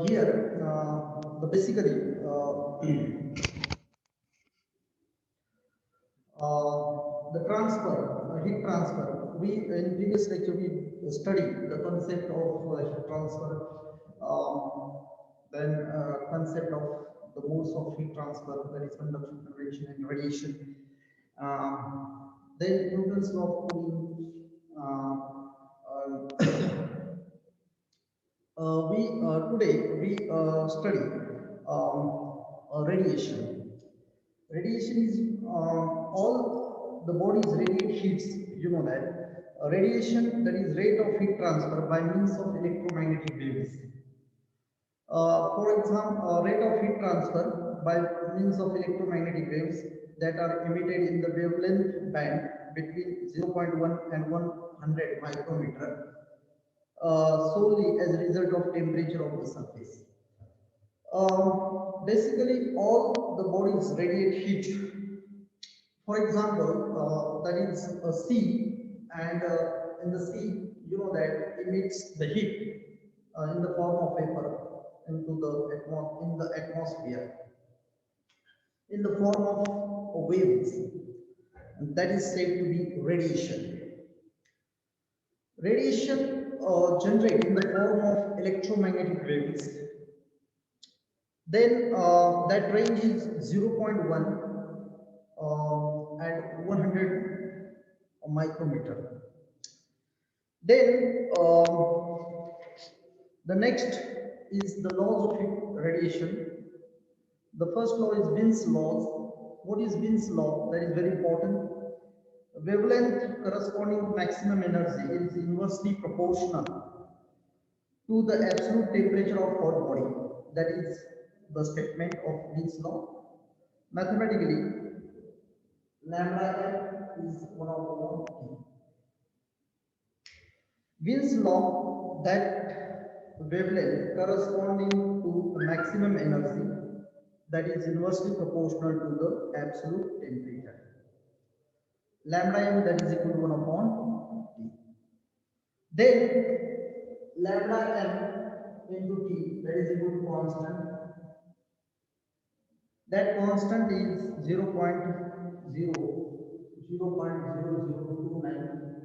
Here, the basically the transfer, heat transfer. We in previous lecture we studied the concept of heat transfer, then concept of the modes of heat transfer, that is conduction, convection, and radiation. Then Newton's law of cooling. We today we study radiation. Radiation is all the body's radiate heats. You know that radiation, that is rate of heat transfer by means of electromagnetic waves. For example, rate of heat transfer by means of electromagnetic waves that are emitted in the wavelength band between 0.1 and 100 micrometer, solely as a result of temperature of the surface. Basically, all the bodies radiate heat. For example, that is a sea, and in the sea, you know that emits the heat in the form of vapor into the atmosphere in the form of waves, and that is said to be radiation. Radiation generated in the form of electromagnetic waves. Then that range is 0.1 and 100 micrometer. Then the next is the laws of radiation. The first law is Wien's laws. What is Wien's law? That is very important. Wavelength corresponding to maximum energy is inversely proportional to the absolute temperature of hot body. That is the statement of Wien's law. Mathematically, lambda m is 1 over T. Wien's law that wavelength corresponding to the maximum energy, that is inversely proportional to the absolute temperature. Lambda m, that is equal to 1 upon T. Then lambda m into T, that is equal to constant. That constant is 0.0029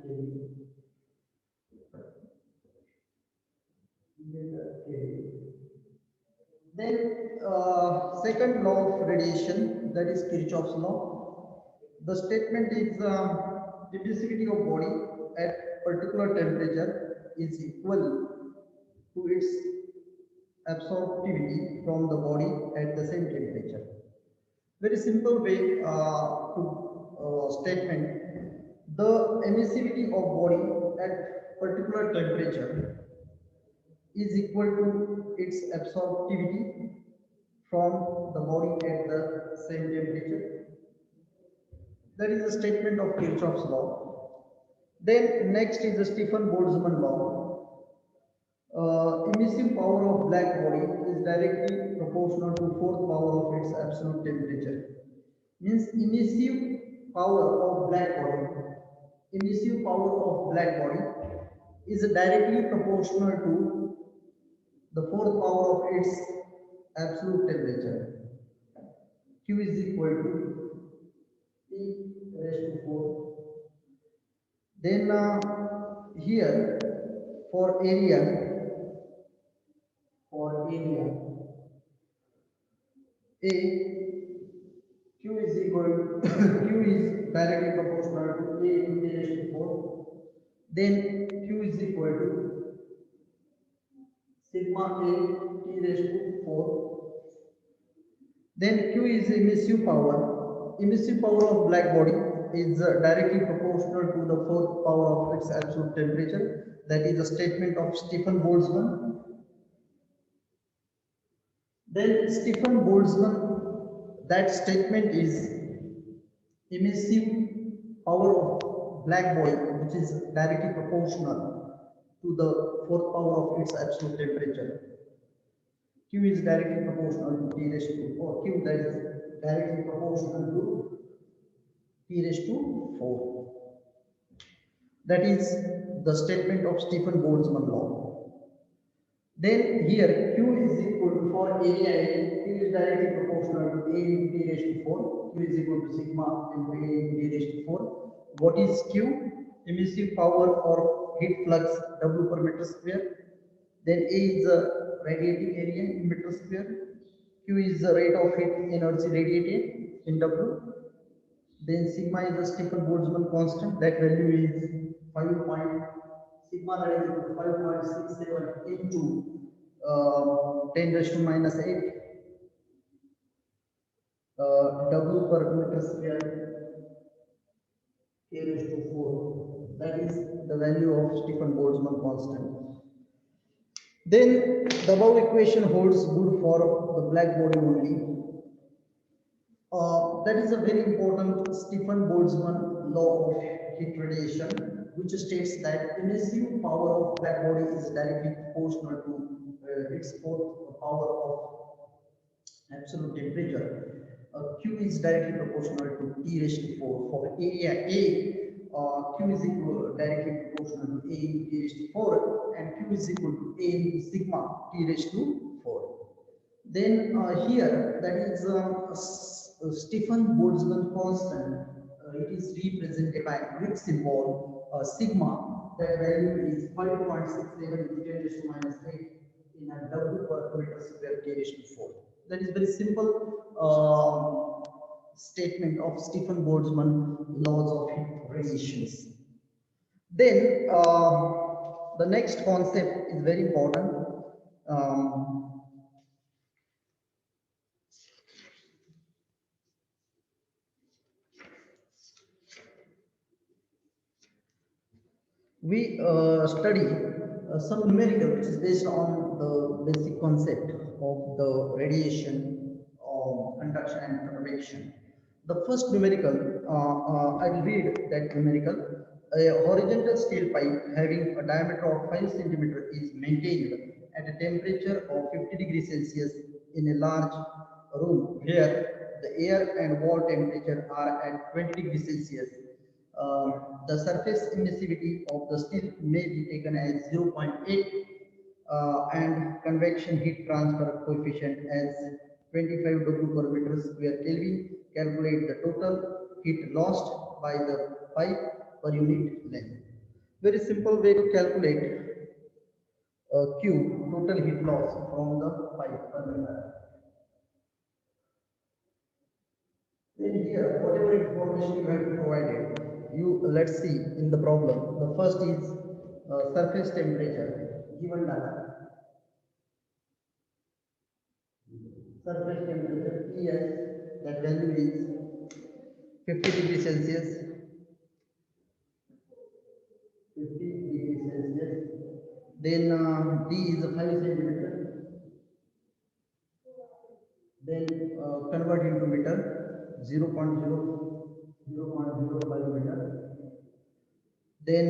Kelvin. Then second law of radiation, that is Kirchhoff's law. The statement is emissivity of body at particular temperature is equal to its absorptivity from the body at the same temperature. Very simple way to statement. The emissivity of body at particular temperature is equal to its absorptivity from the body at the same temperature. That is a statement of Kirchhoff's law. Then next is the Stefan-Boltzmann law. Emissive power of black body is directly proportional to fourth power of its absolute temperature. Means emissive power of black body is directly proportional to the fourth power of its absolute temperature. Q is equal to P raised to 4. Then here for area, A, Q is equal to Q is directly proportional to A into A raised to 4. Then Q is equal to sigma A T raised to 4. Then Q is emissive power. Emissive power of black body is directly proportional to the fourth power of its absolute temperature. That is a statement of Stefan-Boltzmann. Then Stefan-Boltzmann, that statement is emissive power of black body, which is directly proportional to the fourth power of its absolute temperature. Q is directly proportional to T raised to 4. Q, that is directly proportional to T raised to 4. That is the statement of Stefan-Boltzmann law. Then here Q is equal to, for area A, Q is directly proportional to A into T raised to 4. Q is equal to sigma into A into T raised to 4. What is Q? Emissive power or heat flux W per meter square. Then A is the radiating area in meter square. Q is the rate of heat energy radiated in W. Then sigma is the Stefan Boltzmann constant. That value is 5 point sigma, that is equal to 5.67 into 10 raised to minus 8 W per meter square K raised to 4. That is the value of Stefan Boltzmann constant. Then the above equation holds good for the black body only. That is a very important Stefan Boltzmann law of heat radiation, which states that emissive power of black body is directly proportional to its power of absolute temperature. Q is directly proportional to T raised to 4. For area A, Q is equal directly proportional to A into T raised to 4, and Q is equal to A into sigma T raised to 4. Then here, that is Stefan Boltzmann constant. It is represented by Greek symbol sigma. That value is 5.67 into 10 raised to minus 8 in a W per meter square K raised to 4. That is very simple statement of Stefan Boltzmann laws of heat radiations. Then the next concept is very important. We study some numerical which is based on the basic concept of the radiation, conduction and convection. The first numerical, I'll read that numerical. A horizontal steel pipe having a diameter of 5 centimeter is maintained at a temperature of 50 degrees Celsius in a large room where the air and wall temperature are at 20 degrees Celsius. The surface emissivity of the steel may be taken as 0.8 and convection heat transfer coefficient as 25 W per meter square Kelvin. Calculate the total heat lost by the pipe per unit length. Very simple way to calculate Q, total heat loss from the pipe per meter. Then here, whatever information you have provided, let's see in the problem. The first is surface temperature given data. Surface temperature Ts, that value is 50 degrees Celsius. 50 degrees Celsius. Then D is 5 centimeter. Then convert into meter, 0.05 meter. Then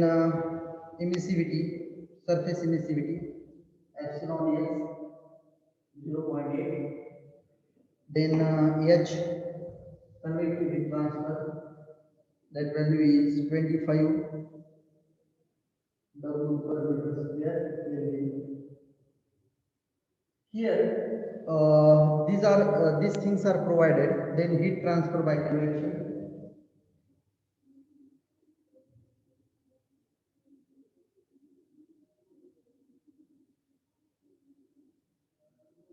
emissivity, surface emissivity, epsilon is 0.8. Then H, convective heat transfer, that value is 25 W per meter square Kelvin. Here, these things are provided. Then heat transfer by convection.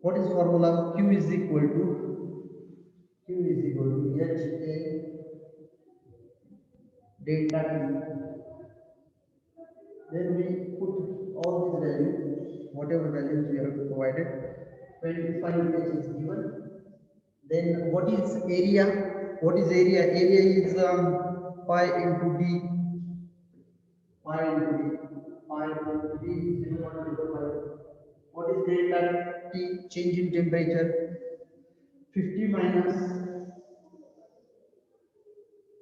What is formula? Q is equal to HA delta T. Then we put all these values, whatever values we have provided. 25 H is given. Then what is area? What is area? Area is pi into D. Pi into D. Pi into D is 0.05. What is delta T? Change in temperature. 50 minus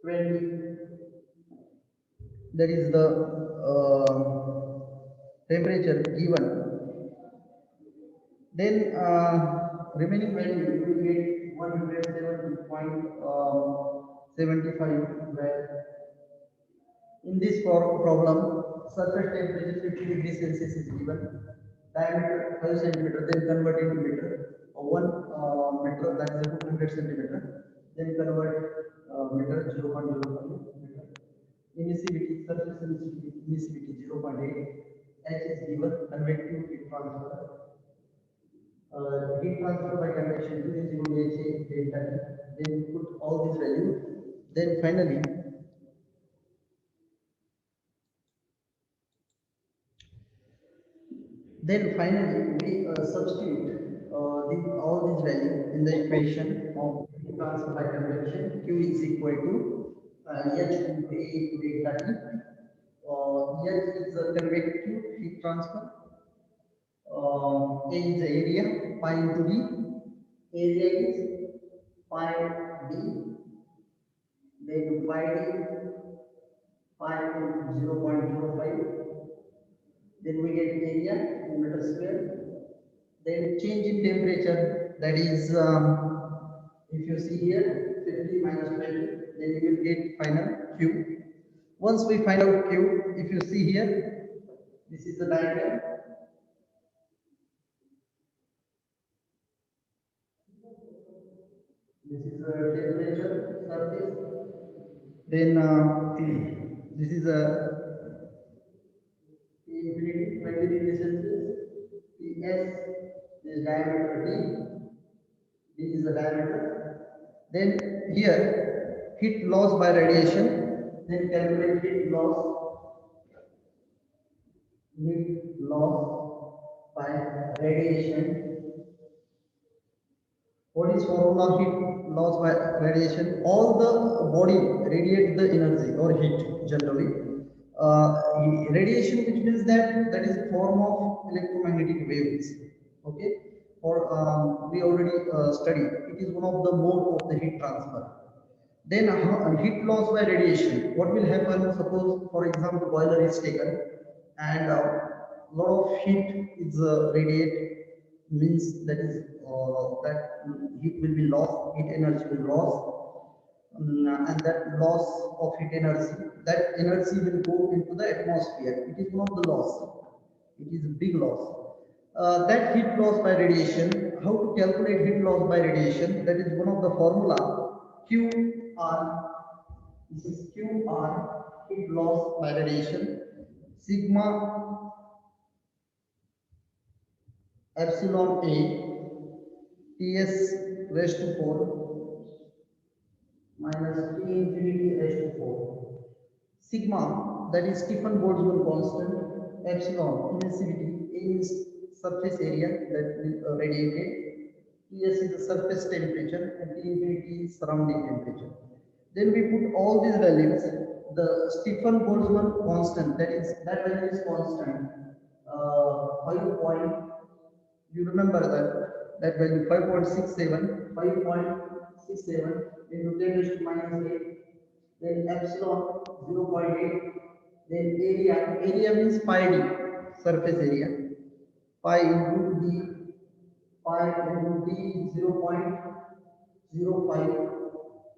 20. That is the temperature given. Then remaining value you will get 170.75, where in this problem surface temperature 50 degrees Celsius is given. diameter 5 centimeter, then convert into meter. 1 meter, that is 200 centimeter, then convert meter 0.05 meter. Emissivity, surface emissivity 0.8. H is given, convective heat transfer. Heat transfer by convection to is equal to HA delta T. Then we put all these values. Then finally, we substitute all these values in the equation of heat transfer by convection. Q is equal to H into A into delta T. H is the convective heat transfer. A is the area, pi into D. Area is pi D. Then pi D, pi into 0.05. Then we get area in meter square. Then change in temperature, that is, if you see here 50 minus 20, then you will get final Q. Once we find out Q, if you see here, this is the diagram. This is the temperature surface. Then this is a T infinity 20 degrees Celsius. Ts is diameter D. D is the diameter. Then here heat loss by radiation. Then calculate heat loss by radiation. What is formula of heat loss by radiation? All the body radiate the energy or heat generally. Radiation, which means that is a form of electromagnetic waves. Okay, or we already studied. It is one of the mode of the heat transfer. Then heat loss by radiation. What will happen? Suppose, for example, boiler is taken and lot of heat is radiate, means that heat will be lost, heat energy will lost, and that loss of heat energy, that energy will go into the atmosphere. It is one of the loss. It is a big loss. That heat loss by radiation. How to calculate heat loss by radiation? That is one of the formula. QR. This is QR, heat loss by radiation. Sigma epsilon A Ts raised to 4 minus T infinity raised to 4. Sigma, that is Stefan Boltzmann constant. Epsilon, emissivity. A is surface area that will radiate. Ts is the surface temperature and T infinity is surrounding temperature. Then we put all these values. The Stefan Boltzmann constant, that value is constant. 5 point, you remember that value 5.67, 5.67 into 10 raised to minus 8. Then epsilon 0.8. Then area means pi d, surface area. Pi into d, pi into d 0.05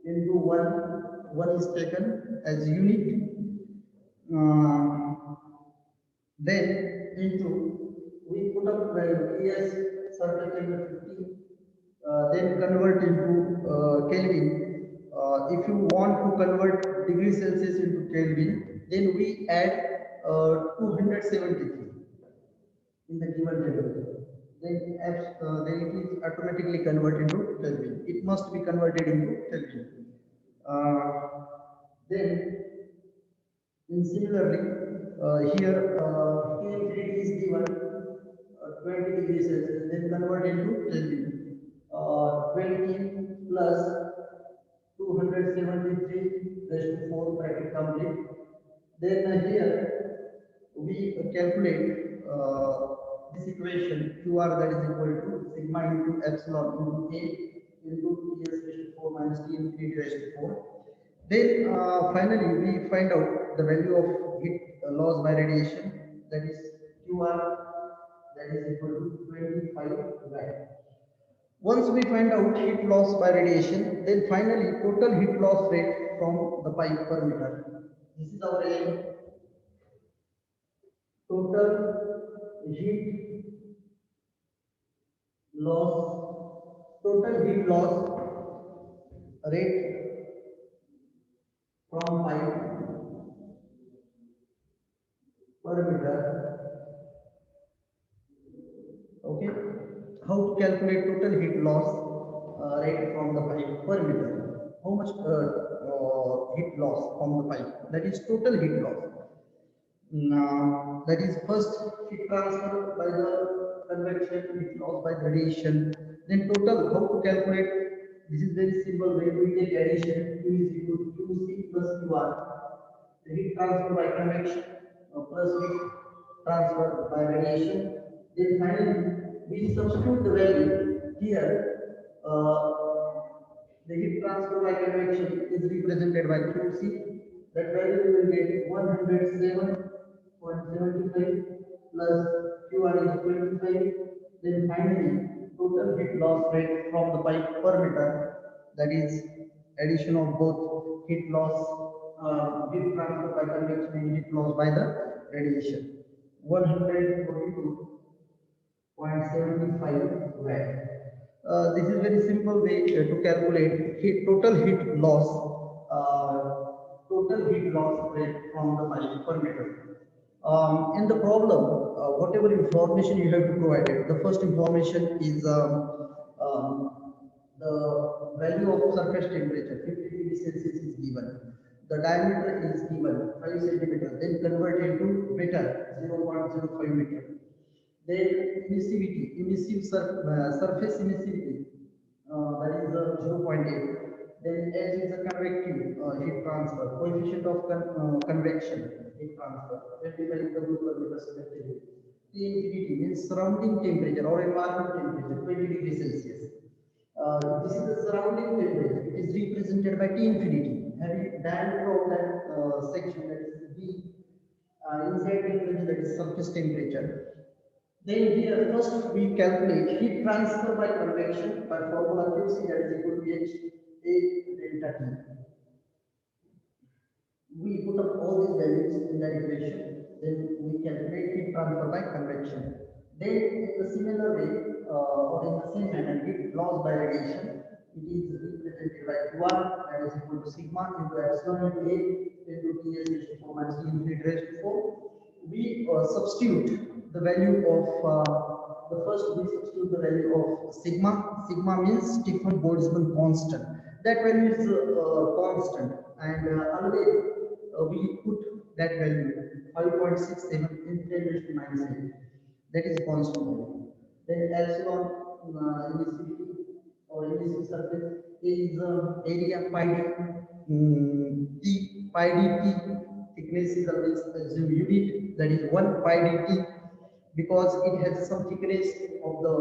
into 1. 1 is taken as unit. Then into, we put up value Ts surface temperature 50. Then convert into Kelvin. If you want to convert degree Celsius into Kelvin, then we add 273 in the given table. Then it is automatically converted into Kelvin. It must be converted into Kelvin. Then, similarly, here T infinity is given 20 degrees Celsius. Then convert into Kelvin. 20 plus 273 raised to 4 bracket complete. Then here we calculate this equation QR, that is equal to sigma into epsilon into A into Ts raised to 4 minus T infinity raised to 4. Then finally we find out the value of heat loss by radiation, that is QR, that is equal to 25 watt. Once we find out heat loss by radiation, then finally total heat loss rate from the pipe per meter. This is our aim. Total heat loss, total heat loss rate from pipe per meter. Okay, how to calculate total heat loss rate from the pipe per meter? How much heat loss from the pipe? That is total heat loss. Now, that is first heat transfer by the convection, heat loss by radiation. Then total, how to calculate? This is very simple. When we take addition, Q is equal to QC plus QR. The heat transfer by convection plus heat transfer by radiation. Then finally, we substitute the value here. The heat transfer by convection is represented by QC. That value we will get 107.75 plus QR is 25. Then finally, total heat loss rate from the pipe per meter, that is addition of both heat loss, heat transfer by convection and heat loss by the radiation. 142.75 watt. This is very simple way to calculate total heat loss, rate from the pipe per meter. In the problem, whatever information you have to provide it, the first information is the value of surface temperature 50 degrees Celsius is given. The diameter is given 5 centimeter, then convert into meter 0.05 meter. Then surface emissivity, that is 0.8. Then H is a convective heat transfer, coefficient of convection heat transfer, 25 W per meter square centimeter. T infinity means surrounding temperature or environment temperature 20 degrees Celsius. This is the surrounding temperature. It is represented by T infinity, having diameter of that section, that is V, inside temperature, that is surface temperature. Then here first we calculate heat transfer by convection by formula QC, that is equal to H A delta T. We put up all these values in that equation, then we calculate heat transfer by convection. Then in the similar way, or in the same manner, heat loss by radiation, it is represented by QR, that is equal to sigma into epsilon into A into Ts raised to 4 minus T infinity raised to 4. We substitute the value of we substitute the value of sigma. Sigma means Stefan Boltzmann constant. That value is constant, and always we put that value 5.67 in 10 raised to minus 8. That is constant value. Then epsilon emissivity or emissive surface is area pi d T pi dt. Thickness is always assume unit, that is 1 pi dt, because it has some thickness of the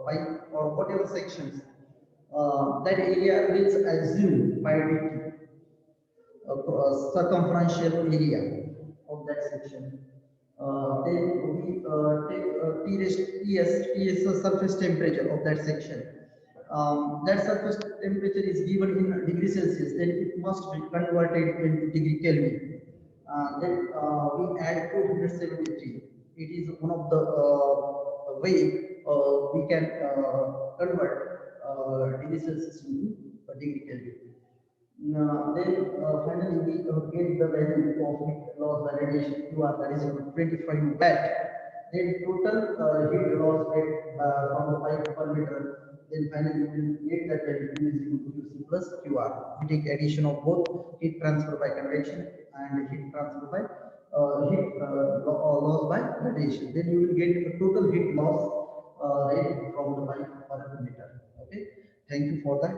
pipe or whatever sections. That area is assumed pi dt, circumferential area of that section. Then we take T raised to Ts, T is the surface temperature of that section. That surface temperature is given in degree Celsius, then it must be converted into degree Kelvin. Then we add 273. It is one of the way we can convert degree Celsius into degree Kelvin. Then finally we get the value of heat loss by radiation QR, that is equal to 25 watt. Then total heat loss rate from the pipe per meter. Then finally we will get that value is equal to QC plus QR. We take addition of both heat transfer by convection and heat transfer by loss by radiation. Then you will get a total heat loss rate from the pipe per meter. Okay, thank you for that.